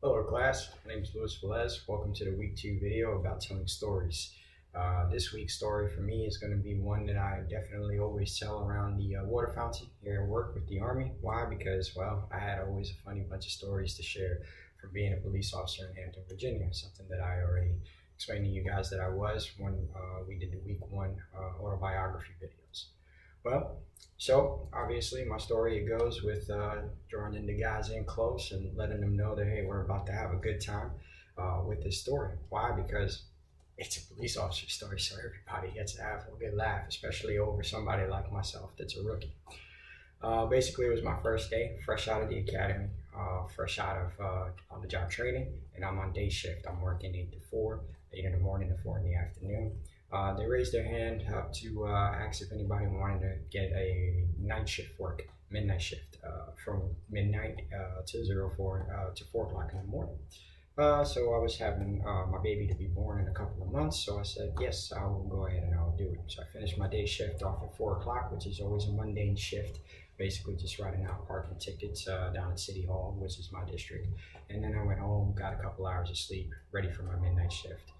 Hello class, my name is Luis Velez. Welcome to the week 2 video about telling stories. This week's story for me is going to be one that I definitely always tell around the water fountain here at work with the Army. Why? Because, well, I had always a funny bunch of stories to share from being a police officer in Hampton, Virginia. Something that I already explained to you guys that I was when we did the week 1 autobiography videos. Well, so obviously my story, it goes with joining the guys in close and letting them know that, hey, we're about to have a good time with this story. Why? Because it's a police officer story, so everybody gets to have a good laugh, especially over somebody like myself that's a rookie. Basically, it was my first day, fresh out of the academy, fresh out of on-the-job training, and I'm on day shift. I'm working 8 to 4, 8 in the morning to 4 in the afternoon. They raised their hand up to ask if anybody wanted to get a night shift work, midnight shift, from midnight to 4 o'clock in the morning. So I was having my baby to be born in a couple of months, so I said, yes, I will go ahead and I'll do it. So I finished my day shift off at 4 o'clock, which is always a mundane shift, basically just writing out parking tickets down at City Hall, which is my district. And then I went home, got a couple hours of sleep, ready for my midnight shift.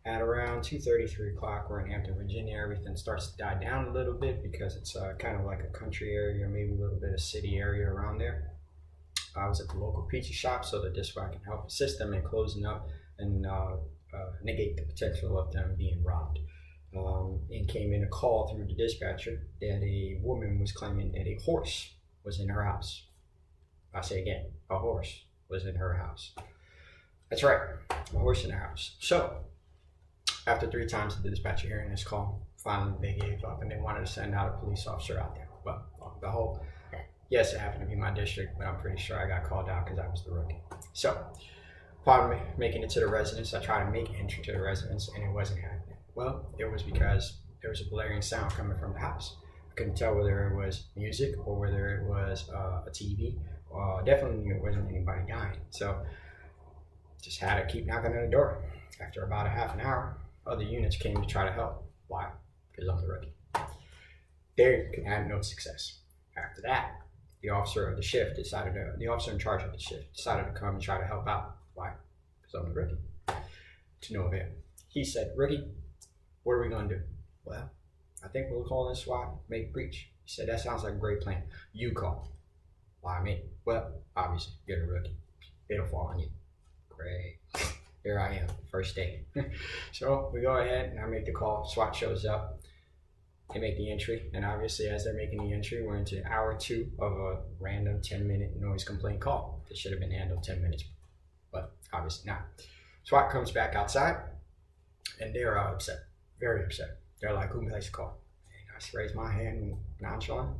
At around 2:30, 3 o'clock, we're in Hampton, Virginia. Everything starts to die down a little bit because it's kind of like a country area, maybe a little bit of city area around there. I was at the local pizza shop so that this way I can help assist them in closing up and negate the potential of them being robbed. And came in a call through the dispatcher that a woman was claiming that a horse was in her house. I say again, a horse was in her house. That's right, a horse in her house. So, after 3 times of the dispatcher hearing this call, finally they gave up and they wanted to send out a police officer out there. Well, the whole, yes, it happened to be my district, but I'm pretty sure I got called out because I was the rookie. So, upon making it to the residence, I tried to make entry to the residence and it wasn't happening. Well, it was because there was a blaring sound coming from the house. I couldn't tell whether it was music or whether it was a TV. Definitely knew it wasn't anybody dying. So, just had to keep knocking on the door. After about a half an hour, other units came to try to help. Why? Because I'm the rookie. They had no success. After that, the officer of the shift decided to, the officer in charge of the shift decided to come and try to help out. Why? Because I'm the rookie. To no avail. He said, rookie, what are we going to do? Well, I think we'll call in SWAT, make breach. He said, that sounds like a great plan. You call. Why me? Well, obviously, you're the rookie. It'll fall on you. Great. Here I am, first day. So we go ahead and I make the call. SWAT shows up. They make the entry. And obviously, as they're making the entry, we're into hour 2 of a random 10-minute noise complaint call. That should have been handled 10 minutes, but obviously not. SWAT comes back outside and they're upset, very upset. They're like, who makes the call? And I just raise my hand nonchalant.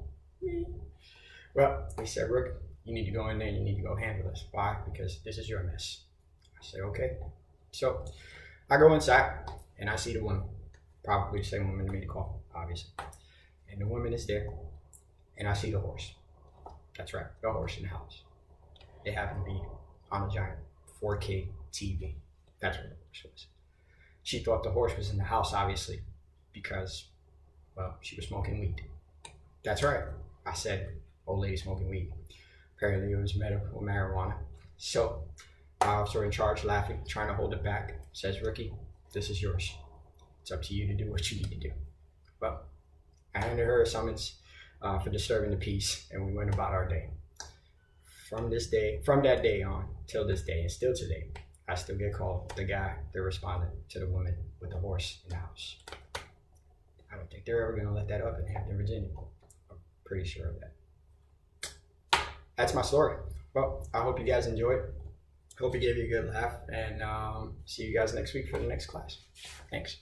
Well, they said, Rook, you need to go in there and you need to go handle this. Why? Because this is your mess. I say, okay. So I go inside and I see the woman, probably the same woman that made the call, obviously. And the woman is there and I see the horse. That's right, the horse in the house. It happened to be on a giant 4K TV. That's what the horse was. She thought the horse was in the house, obviously, because, well, she was smoking weed. That's right. I said, old lady smoking weed. Apparently it was medical marijuana. So, officer in charge, laughing, trying to hold it back, says, rookie, this is yours. It's up to you to do what you need to do. Well, I handed her a summons for disturbing the peace, and we went about our day. From that day on, till this day, and still today, I still get called the guy that responded to the woman with the horse in the house. I don't think they're ever going to let that up in Hampton, Virginia. I'm pretty sure of that. That's my story. Well, I hope you guys enjoyed. Hope it gave you a good laugh, and see you guys next week for the next class. Thanks.